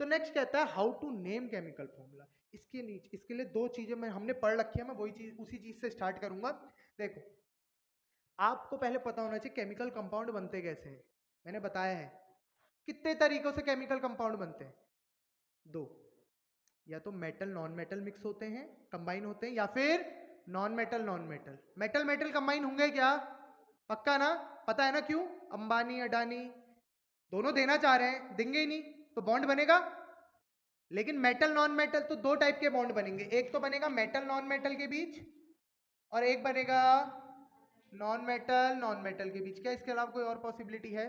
Next कहता है how to name chemical formula. इसके नीचे इसके लिए दो चीजें हमने पढ़ रखी है, मैं वही चीज उसी चीज से स्टार्ट करूंगा। देखो, आपको पहले पता होना चाहिए केमिकल कंपाउंड बनते कैसे हैं। मैंने बताया है कितने तरीकों से केमिकल कंपाउंड बनते हैं, दो, या तो मेटल नॉन मेटल मिक्स होते हैं, कंबाइन होते हैं, या फिर non metal non metal. Metal metal combine होंगे क्या? पक्का ना? पता है ना क्यों? अंबानी अडानी दोनों देना चाह रहे हैं, देंगे ही नहीं तो बॉन्ड बनेगा। लेकिन मेटल नॉन मेटल तो दो टाइप के बॉन्ड बनेंगे, एक तो बनेगा मेटल नॉन मेटल के बीच और एक बनेगा नॉन मेटल के बीच। क्या इसके अलावा कोई और पॉसिबिलिटी है?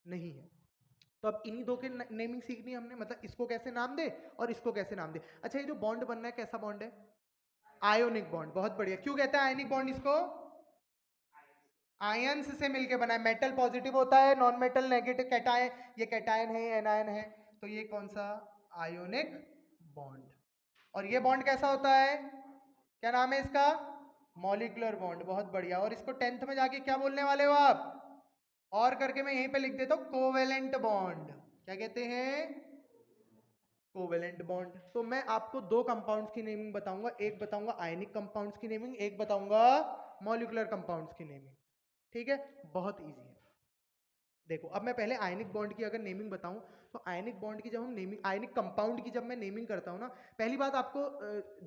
नहीं है। तो अब इन्हीं दो के नेमिंग सीखनी है हमने, मतलब इसको कैसे नाम दे और इसको कैसे नाम दे। अच्छा, ये जो बॉन्ड बनना है कैसा बॉन्ड है? Ionic bond. बहुत बढ़िया। क्यों कहता है आयोनिक बॉन्ड इसको? आयंस से मिलकर बना है। मेटल पॉजिटिव होता है, नॉन मेटल नेगेटिव, कैटायन, ये कैटायन है, एनायन है, तो ये कौन सा? Ionic bond. और ये बॉन्ड कैसा होता है? क्या नाम है इसका? Molecular bond. बहुत बढ़िया। और इसको 10th में जाके क्या बोलने वाले हो आप? और करके मैं यहीं पे लिख देता हूं कोवेलेंट बॉन्ड। क्या कहते हैं? Covalent bond. तो मैं आपको दो कंपाउंड्स की नेमिंग बताऊंगा, एक बताऊंगा आयनिक कंपाउंड्स की नेमिंग, एक बताऊंगा मॉलिक्यूलर कंपाउंड्स की नेमिंग। ठीक है, बहुत इजी है। देखो, अब मैं पहले आयनिक बॉन्ड की अगर नेमिंग बताऊं तो आयनिक बॉन्ड की जब हम नेमिंग, आयनिक कंपाउंड की जब मैं नेमिंग करता हूं ना, पहली बात आपको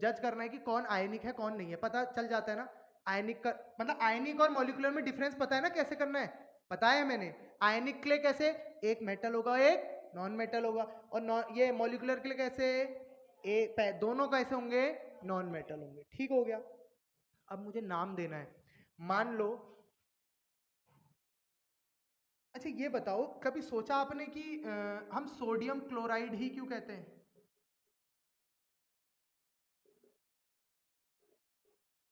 जज करना है कि कौन आयनिक है कौन नहीं है, पता चल जाता है ना। आयनिक का मतलब आयनिक और मॉलिक्यूलर में डिफरेंस पता है ना कैसे करना है? बताया मैंने। आयनिक के लिए कैसे? एक मेटल होगा एक नॉन मेटल होगा, और ये मॉलिक्यूलर के लिए कैसे? दोनों कैसे होंगे? नॉन मेटल होंगे। ठीक हो गया। अब मुझे नाम देना है। मान लो, अच्छा ये बताओ, कभी सोचा आपने कि हम सोडियम क्लोराइड ही क्यों कहते हैं?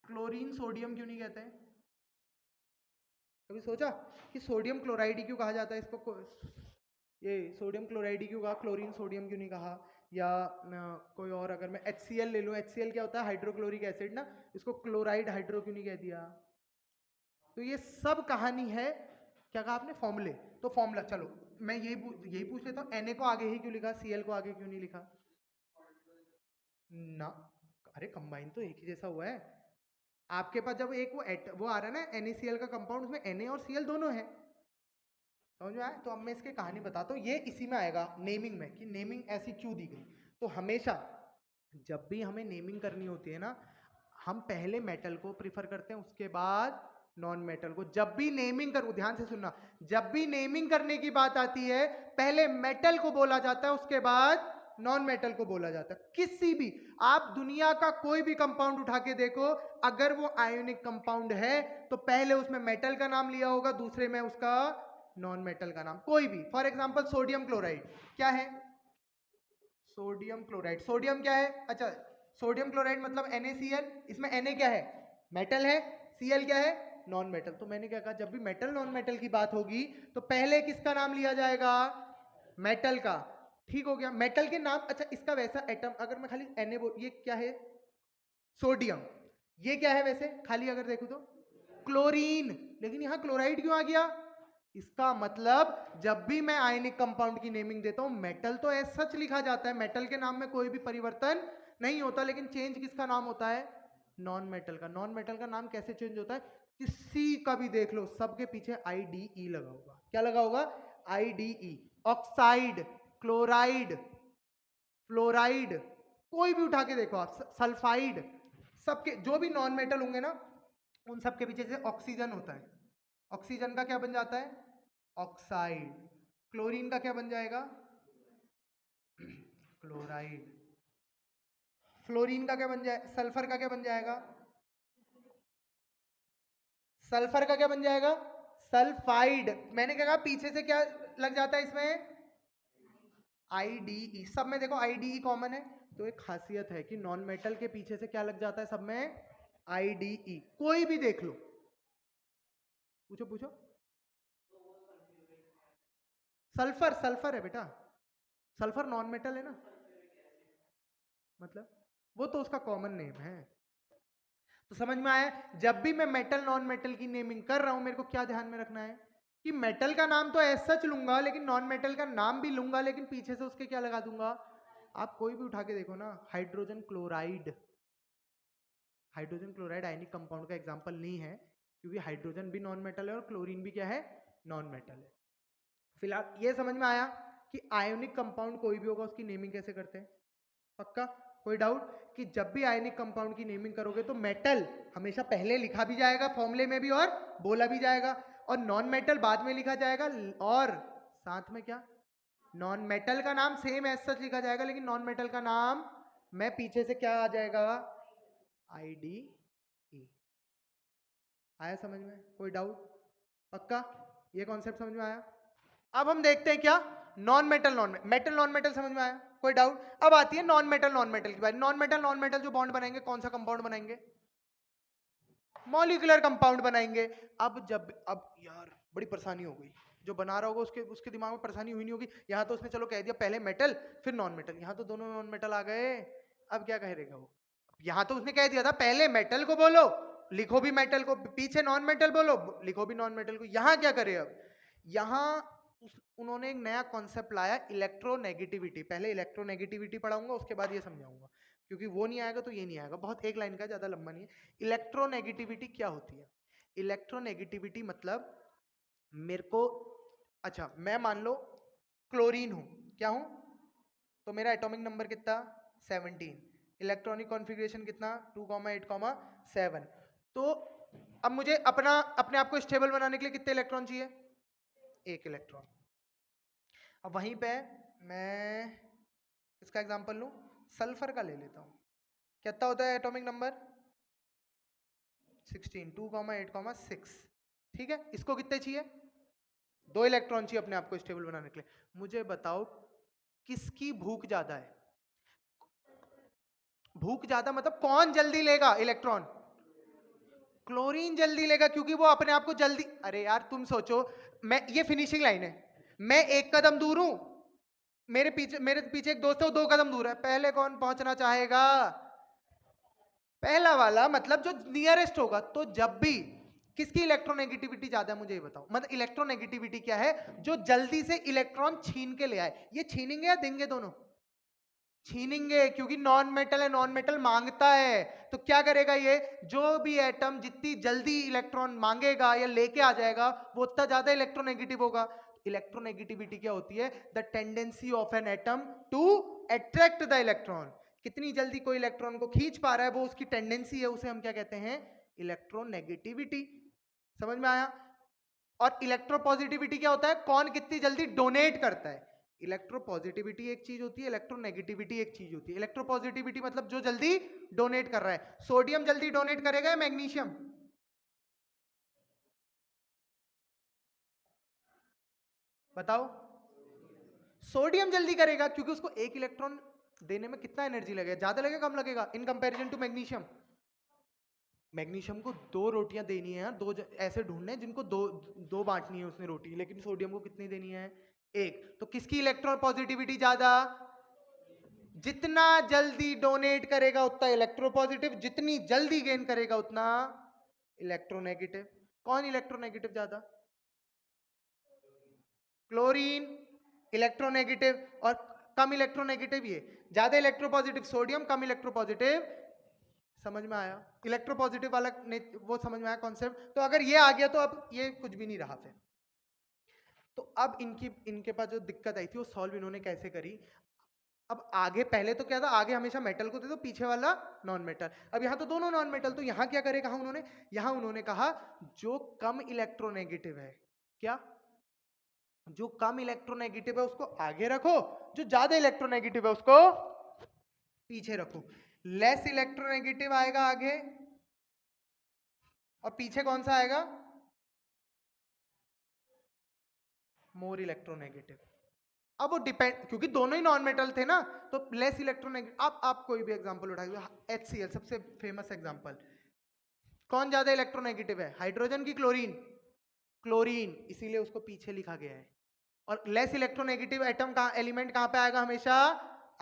क्लोरीन सोडियम क्यों नहीं कहते हैं? कभी सोचा कि सोडियम क्लोराइड ही क्यों कहा जाता है इसको? ये सोडियम क्लोराइड ही क्यों कहा, क्लोरीन सोडियम क्यों नहीं कहा? या कोई और, अगर मैं HCl ले लूं, HCl क्या होता है? हाइड्रोक्लोरिक एसिड ना, इसको क्लोराइड हाइड्रो क्यों नहीं कह दिया? तो ये सब कहानी है। क्या कहा आपने? फॉर्मूले। तो फॉर्मूला, चलो मैं यही पूछ लेता हूँ, Na को आगे ही क्यों लिखा, Cl को आगे क्यों नहीं लिखा? ना, अरे कंबाइन तो एक ही जैसा हुआ है। आपके पास जब एक वो आ रहा है ना NaCl का कंपाउंड, उसमें Na और Cl दोनों है। समझ में आया? तो अब मैं इसकी कहानी बताता हूँ, ये इसी में आएगा नेमिंग में, कि नेमिंग ऐसी क्यों दी गई। तो हमेशा जब भी हमें नेमिंग करनी होती है ना, हम पहले मेटल को प्रिफर करते हैं, उसके बाद नॉन मेटल को। जब भी नेमिंग करूं, ध्यान से सुनना, जब भी नेमिंग करने की बात आती है, पहले मेटल को बोला जाता है, उसके बाद नॉन मेटल को बोला जाता है। किसी भी, आप दुनिया का कोई भी कंपाउंड उठा के देखो, अगर वो आयोनिक कंपाउंड है तो पहले उसमें मेटल का नाम लिया होगा, दूसरे में उसका नॉन मेटल का नाम। कोई भी, फॉर एग्जांपल सोडियम क्लोराइड क्या है? सोडियम क्लोराइड, सोडियम क्या है? अच्छा, सोडियम क्लोराइड मतलब NaCl, इसमें Na क्या है? मेटल है, Cl क्या है? Non metal. तो मैंने क्या कहा, जब भी मेटल नॉन मेटल की बात होगी तो पहले किसका नाम लिया जाएगा? मेटल का। ठीक हो गया, मेटल के नाम। अच्छा, इसका वैसा एटम, अगर मैं खाली Na बोल, ये क्या है? सोडियम। ये क्या है वैसे खाली अगर देखो तो? क्लोरीन। लेकिन यहां क्लोराइड क्यों आ गया? इसका मतलब जब भी मैं आयनिक कंपाउंड की नेमिंग देता हूं, मेटल तो एज सच लिखा जाता है, मेटल के नाम में कोई भी परिवर्तन नहीं होता, लेकिन चेंज किसका नाम होता है? नॉन मेटल का। नॉन मेटल का नाम कैसे चेंज होता है? किसी का भी देख लो, सबके पीछे IDE लगा होगा। क्या लगा होगा? IDE। ऑक्साइड, क्लोराइड, फ्लोराइड, कोई भी उठा के देखो आप, सल्फाइड, सबके जो भी नॉन मेटल होंगे ना, उन सबके पीछे से ऑक्सीजन होता है। ऑक्सीजन का क्या बन जाता है? ऑक्साइड। क्लोरीन का क्या बन जाएगा? क्लोराइड। फ्लोरीन का क्या बन जाए? सल्फर का क्या बन जाएगा? सल्फर का क्या बन जाएगा? सल्फाइड। मैंने क्या कहा, पीछे से क्या लग जाता है इसमें? IDE। सब में देखो IDE कॉमन है। तो एक खासियत है कि नॉन मेटल के पीछे से क्या लग जाता है सब में? IDE। कोई भी देख लो, पूछो पूछो। सल्फर, सल्फर है बेटा, सल्फर नॉन मेटल है ना, मतलब वो तो उसका कॉमन नेम है। तो समझ में आया? जब भी मैं मेटल नॉन मेटल की नेमिंग कर रहा हूं, मेरे को क्या ध्यान में रखना है? कि मेटल का नाम तो ऐसा सच लूंगा, लेकिन नॉन मेटल का नाम भी लूंगा, लेकिन पीछे से उसके क्या लगा दूंगा। आप कोई भी उठा के देखो ना, hydrogen chloride, hydrogen chloride ionic compound का एग्जांपल नहीं है, क्योंकि हाइड्रोजन भी नॉन मेटल है और क्लोरीन भी क्या है, नॉन मेटल है। फिलहाल ये समझ में आया कि आयोनिक कंपाउंड कोई भी होगा उसकी नेमिंग कैसे करते हैं। पक्का? कोई डाउट? कि जब भी आयनिक कंपाउंड की नेमिंग करोगे तो मेटल हमेशा पहले लिखा भी जाएगा फॉर्मूले में भी और बोला भी जाएगा, और नॉन मेटल बाद में लिखा जाएगा, और साथ में क्या, नॉन मेटल का नाम सेम एज सच लिखा जाएगा, लेकिन नॉन मेटल का नाम मैं पीछे से क्या आ जाएगा, ID E। आया समझ में? कोई डाउट? पक्का? ये कॉन्सेप्ट समझ में आया? अब हम देखते हैं क्या, नॉन मेटल नॉन मेटल समझ में आया? कोई डाउट? अब आती है नॉन मेटल की बात। नॉन मेटल जो बॉन्ड बनाएंगे, कौन सा कंपाउंड बनाएंगे, मॉलिक्यूलर कंपाउंड बनाएंगे। अब यार बड़ी परेशानी हो गई, जो बना रहा होगा उसके उसके दिमाग में परेशानी हुई नहीं होगी। यहाँ तो उसने चलो कह दिया पहले मेटल फिर नॉन मेटल, यहाँ तो दोनों नॉन मेटल आ गए, अब क्या कहेगा वो। यहाँ तो उसने कह दिया था पहले मेटल को बोलो, लिखो भी मेटल को, पीछे नॉन मेटल बोलो, लिखो भी नॉन मेटल को। यहाँ क्या करे, अब यहाँ उन्होंने एक नया कॉन्सेप्ट लाया, इलेक्ट्रोनेगेटिविटी। पहले इलेक्ट्रोनेगेटिविटी पढ़ाऊंगा, उसके बाद ये समझाऊंगा, क्योंकि वो नहीं आएगा तो ये नहीं आएगा। बहुत एक लाइन का, ज्यादा लंबा नहीं है। इलेक्ट्रोनेगेटिविटी क्या होती है? इलेक्ट्रोनेगेटिविटी मतलब मेरे को, अच्छा मैं मान लो क्लोरीन हूं, क्या हूं, तो मेरा एटॉमिक नंबर कितना, 17, इलेक्ट्रॉनिक कॉन्फ़िगरेशन कितना, 2,8,7। तो अब मुझे अपने आप को स्टेबल बनाने के लिए कितने इलेक्ट्रॉन चाहिए, 1 इलेक्ट्रॉन। अब वहीं पे मैं इसका एग्जांपल लूं, सल्फर का ले लेता हूं। कितना होता है एटॉमिक नंबर, 16, 2,8,6। ठीक है, इसको कितने चाहिए, 2 इलेक्ट्रॉन चाहिए अपने आप को स्टेबल बनाने के लिए। मुझे बताओ किसकी भूख ज्यादा है, भूख ज्यादा मतलब कौन जल्दी लेगा इलेक्ट्रॉन, क्लोरीन जल्दी लेगा, क्योंकि वो अपने आप को जल्दी, अरे यार तुम सोचो, मैं ये फिनिशिंग लाइन है, मैं 1 कदम दूर हूं, मेरे पीछे एक दोस्त है वो 2 कदम दूर है, पहले कौन पहुंचना चाहेगा, पहला वाला, मतलब जो नियरेस्ट होगा। तो जब भी किसकी इलेक्ट्रोनेगेटिविटी ज्यादा है, मुझे ये बताओ। मतलब इलेक्ट्रोनेगेटिविटी क्या है, जो जल्दी से इलेक्ट्रॉन छीन के ले आए। ये छीनेंगे या देंगे, दोनों छीनेंगे, क्योंकि नॉन मेटल है, नॉन मेटल मांगता है। तो क्या करेगा ये, जो भी एटम जितनी जल्दी इलेक्ट्रॉन मांगेगा या लेके आ जाएगा, वो उतना ज्यादा इलेक्ट्रोनेगेटिव होगा। इलेक्ट्रोनेगेटिविटी क्या होती है, the tendency of an atom to attract the electron. कितनी जल्दी कोई इलेक्ट्रॉन को खींच पा रहा है, वो उसकी टेंडेंसी है, उसे हम क्या कहते हैं, इलेक्ट्रोनेगेटिविटी। समझ में आया? और इलेक्ट्रोपॉजिटिविटी क्या होता है, कौन कितनी जल्दी डोनेट करता है। इलेक्ट्रोपॉजिटिविटी एक चीज होती है, इलेक्ट्रोनेगेटिविटी एक चीज होती है। इलेक्ट्रोपॉजिटिविटी मतलब जो जल्दी डोनेट कर रहा है। सोडियम जल्दी डोनेट करेगा या मैग्नीशियम, बताओ। सोडियम जल्दी करेगा, क्योंकि उसको 1 इलेक्ट्रॉन देने में कितना एनर्जी लगेगा, ज्यादा लगेगा कम लगेगा, in comparison to magnesium. Magnesium को 2 रोटियां देनी है, ऐसे ढूंढने जिनको दो बांटनी है उसने रोटी, लेकिन सोडियम को कितनी देनी है, 1। तो किसकी इलेक्ट्रॉन पॉजिटिविटी ज्यादा, जितना जल्दी डोनेट करेगा उतना इलेक्ट्रोपॉजिटिव, जितनी जल्दी गेन करेगा उतना इलेक्ट्रोनेगेटिव। कौन इलेक्ट्रोनेगेटिव ज्यादा, क्लोरीन इलेक्ट्रोनेगेटिव, और कम इलेक्ट्रोनेगेटिव ये, ज्यादा इलेक्ट्रोपॉजिटिव सोडियम, कम इलेक्ट्रोपॉजिटिव। समझ में आया? इलेक्ट्रोपॉजिटिव वाला वो समझ में आया कॉन्सेप्ट। तो अगर ये आ गया तो अब ये कुछ भी नहीं रहा फिर। तो अब इनके पास जो दिक्कत आई थी वो सॉल्व इन्होंने कैसे करी। अब आगे पहले तो क्या था, आगे हमेशा मेटल को दे दो, पीछे वाला नॉन मेटल। अब यहाँ तो दोनों नॉन मेटल, तो यहाँ क्या करे, कहा उन्होंने, यहाँ उन्होंने कहा जो कम इलेक्ट्रोनेगेटिव है, क्या, जो कम इलेक्ट्रोनेगेटिव है उसको आगे रखो, जो ज्यादा इलेक्ट्रोनेगेटिव है उसको पीछे रखो। लेस इलेक्ट्रोनेगेटिव आएगा आगे, और पीछे कौन सा आएगा, मोर इलेक्ट्रोनेगेटिव। अब वो डिपेंड, क्योंकि दोनों ही नॉन मेटल थे ना, तो लेस इलेक्ट्रोनेगेटिव। आप कोई भी एग्जांपल उठाइए, HCl सबसे फेमस एग्जांपल। कौन ज्यादा इलेक्ट्रोनेगेटिव है, हाइड्रोजन की क्लोरीन, क्लोरीन, इसीलिए उसको पीछे लिखा गया है। और लेस इलेक्ट्रोनेगेटिव एटम कहाँ, एलिमेंट कहाँ पे आएगा, हमेशा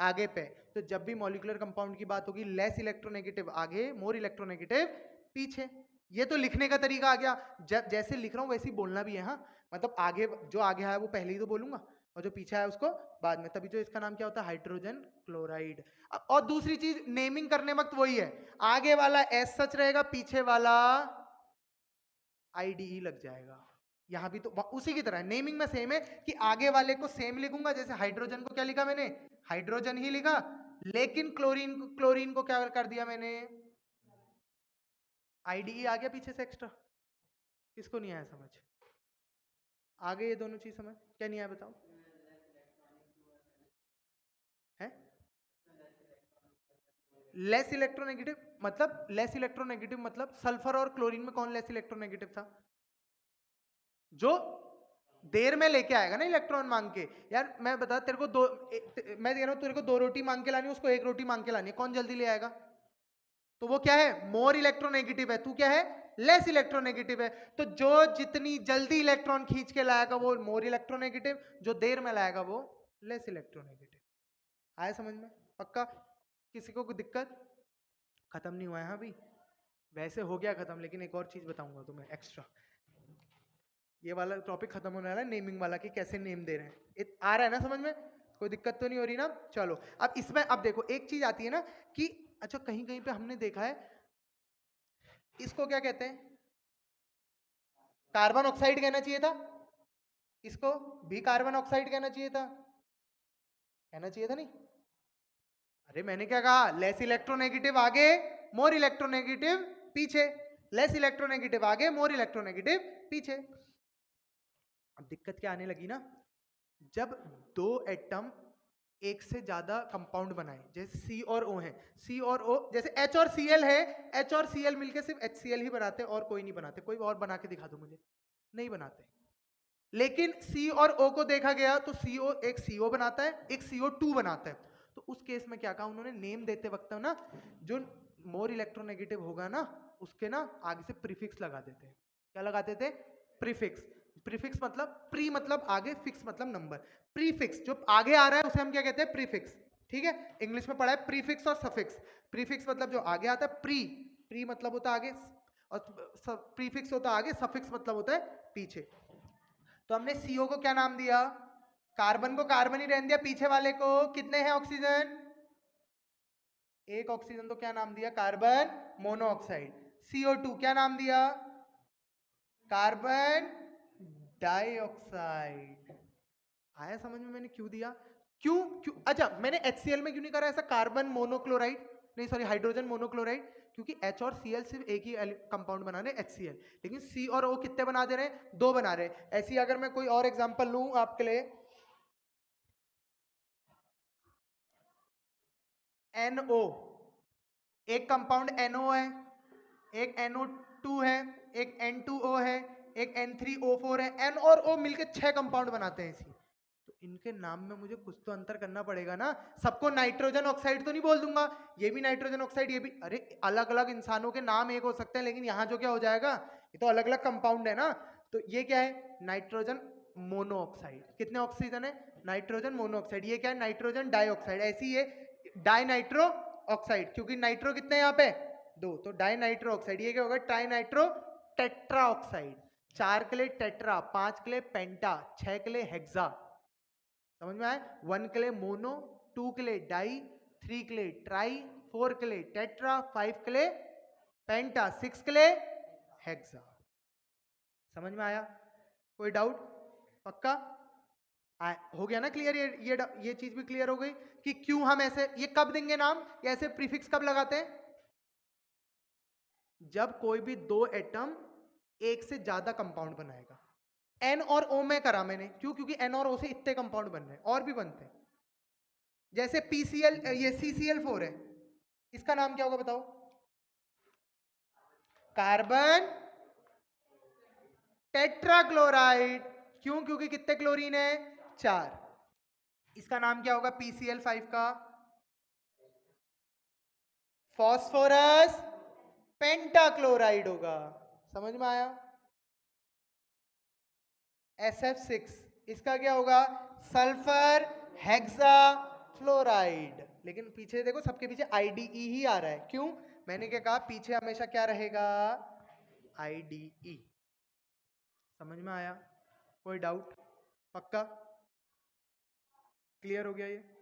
आगे पे। तो जब भी मॉलिक्यूलर कंपाउंड की बात होगी, लेस इलेक्ट्रोनेगेटिव आगे, मोर इलेक्ट्रोनेगेटिव पीछे। ये तो लिखने का तरीका आ गया, जैसे लिख रहा हूं वैसे ही बोलना भी है। हाँ, मतलब आगे जो आगे है वो पहले ही तो बोलूंगा और जो पीछे है उसको बाद में, तभी तो इसका नाम क्या होता है, हाइड्रोजन क्लोराइड। और दूसरी चीज नेमिंग करने वक्त वही है, आगे वाला एस सच रहेगा, पीछे वाला आईडीई लग जाएगा। यहां भी तो उसी की तरह नेमिंग में सेम है कि आगे वाले को सेम लिखूंगा, जैसे हाइड्रोजन को क्या लिखा मैंने, हाइड्रोजन ही लिखा, लेकिन क्लोरीन को क्या कर दिया मैंने, आईडीई आ गया पीछे से एक्स्ट्रा। किसको नहीं आया समझ, आगे ये दोनों चीज समझ, क्या नहीं आया बताओ है। लेस इलेक्ट्रोनेगेटिव मतलब, लेस इलेक्ट्रोनेगेटिव मतलब सल्फर और क्लोरीन में कौन लेस इलेक्ट्रोनेगेटिव था, जो देर में लेके आएगा ना इलेक्ट्रॉन मांग के। यार मैं बता तेरे को मैं कह रहा हूं तेरे को 2 रोटी मांग के लानी है, उसको 1 रोटी मांग के लानी है, कौन जल्दी ले आएगा, तो वो क्या है, मोर इलेक्ट्रोनेगेटिव है, तू क्या है, लेस इलेक्ट्रोनेगेटिव है। तो जो जितनी जल्दी इलेक्ट्रॉन खींच के लाएगा वो मोर इलेक्ट्रोनेगेटिव, जो देर में लाएगा वो लेस इलेक्ट्रोनेगेटिव। आया समझ में, पक्का, किसी को कोई दिक्कत, खत्म नहीं हुआ है अभी, वैसे हो गया खत्म, लेकिन एक और चीज बताऊंगा तुम्हें एक्स्ट्रा। ये वाला टॉपिक खत्म होने वाला है नेमिंग वाला, कि कैसे नेम दे रहे हैं, आ रहा है ना समझ में, कोई दिक्कत तो नहीं हो रही ना। चलो अब इसमें, अब देखो एक चीज आती है ना कि अच्छा कहीं कहीं पे हमने देखा है, इसको क्या कहते हैं, कार्बन ऑक्साइड कहना चाहिए था, इसको भी कार्बन ऑक्साइड कहना चाहिए था, कहना चाहिए था नहीं, अरे मैंने क्या कहा, लेस इलेक्ट्रोनेगेटिव आगे, मोर इलेक्ट्रोनेगेटिव पीछे, लेस इलेक्ट्रोनेगेटिव आगे, मोर इलेक्ट्रोनेगेटिव पीछे। अब दिक्कत क्या आने लगी ना, जब 2 एटम एक से ज्यादा कंपाउंड बनाए, जैसे C और O है, C और O, जैसे H और Cl है, H और Cl मिलके सिर्फ HCl ही बनाते और कोई नहीं बनाते, कोई और बना के दिखा दो मुझे, नहीं बनाते। लेकिन C और O को देखा गया तो CO एक CO बनाता है, एक CO2 बनाता है। तो उस केस में क्या कहा उन्होंने, नेम देते वक्त ना जो मोर इलेक्ट्रोनेगेटिव होगा ना उसके ना आगे से प्रीफिक्स लगा देते हैं। क्या लगाते थे, प्रीफिक्स। प्रीफिक्स मतलब प्री मतलब आगे, फिक्स मतलब नंबर। प्रीफिक्स जो आगे आ रहा है उसे हम क्या कहते हैं, प्रीफिक्स। ठीक है, इंग्लिश में पढ़ा है प्रीफिक्स और सफिक्स। प्रीफिक्स मतलब जो आगे आता है, प्री मतलब होता है आगे, और प्रीफिक्स होता है आगे, सफिक्स मतलब होता है पीछे। तो हमने CO को क्या नाम दिया, कार्बन को कार्बन ही रहने दिया, पीछे वाले को कितने हैं ऑक्सीजन, एक ऑक्सीजन, तो क्या नाम दिया, कार्बन मोनोऑक्साइड। CO2 क्या नाम दिया, कार्बन डाइऑक्साइड। आया समझ में मैंने क्यों दिया, क्यों क्यों, अच्छा मैंने HCl में क्यों नहीं करा ऐसा कार्बन मोनोक्लोराइड, नहीं सॉरी हाइड्रोजन मोनोक्लोराइड, क्योंकि H और Cl सिर्फ एक ही कंपाउंड बना रहे HCl, लेकिन C और O कितने बना दे रहे हैं, 2 बना रहे हैं। ऐसी अगर मैं कोई और एग्जांपल लूं आपके लिए, NO, एक कंपाउंड NO है, एक NO2 है, एक N2O है, एक N3O4 है, N और O मिलकर 6 कंपाउंड बनाते हैं इसी। तो इनके नाम में मुझे कुछ तो अंतर करना पड़ेगा ना, सबको नाइट्रोजन ऑक्साइड तो नहीं बोल दूंगा, ये भी नाइट्रोजन ऑक्साइड, ये भी, अरे अलग अलग इंसानों के नाम एक हो सकते हैं, लेकिन यहाँ जो क्या हो जाएगा, ये तो अलग अलग कंपाउंड है ना। तो ये क्या है, नाइट्रोजन मोनोऑक्साइड, कितने ऑक्सीजन है, नाइट्रोजन मोनोऑक्साइड। ये क्या है, नाइट्रोजन डाइऑक्साइड। ऐसी है डाई नाइट्रो ऑक्साइड, क्योंकि नाइट्रो कितने यहाँ पे, 2, तो डाई नाइट्रो ऑक्साइड। ये क्या होगा, ट्राई नाइट्रो टेट्रा ऑक्साइड। 4 के लिए टेट्रा, 5 के लिए पेंटा, 6 के लिए हेक्सा। समझ में आया, 1 के लिए मोनो, 2 के लिए डाई, 3 के लिए ट्राई, 4 के लिए टेट्रा, 5 के लिए पेंटा, 6 के लिए हेक्सा। समझ में आया, कोई डाउट, पक्का हो गया ना क्लियर, ये चीज भी क्लियर हो गई कि क्यों हम ऐसे, ये कब देंगे नाम, या ऐसे प्रीफिक्स कब लगाते हैं, जब कोई भी 2 एटम एक से ज्यादा कंपाउंड बनाएगा। N और O में करा मैंने, क्यों, क्योंकि N और O से इतने कंपाउंड बन रहे हैं, और भी बनते हैं। जैसे PCl, ये CCl4 है, इसका नाम क्या होगा बताओ, कार्बन टेट्राक्लोराइड। क्यों, क्योंकि कितने क्लोरीन है, 4। इसका नाम क्या होगा PCl5 का, फॉस्फोरस पेंटाक्लोराइड होगा। समझ में आया, SF6, इसका क्या होगा, सल्फर हेक्सा फ्लोराइड। लेकिन पीछे देखो, सबके पीछे IDE ही आ रहा है, क्यों, मैंने क्या कहा, पीछे हमेशा क्या रहेगा, IDE। समझ में आया? कोई डाउट? पक्का क्लियर हो गया ये?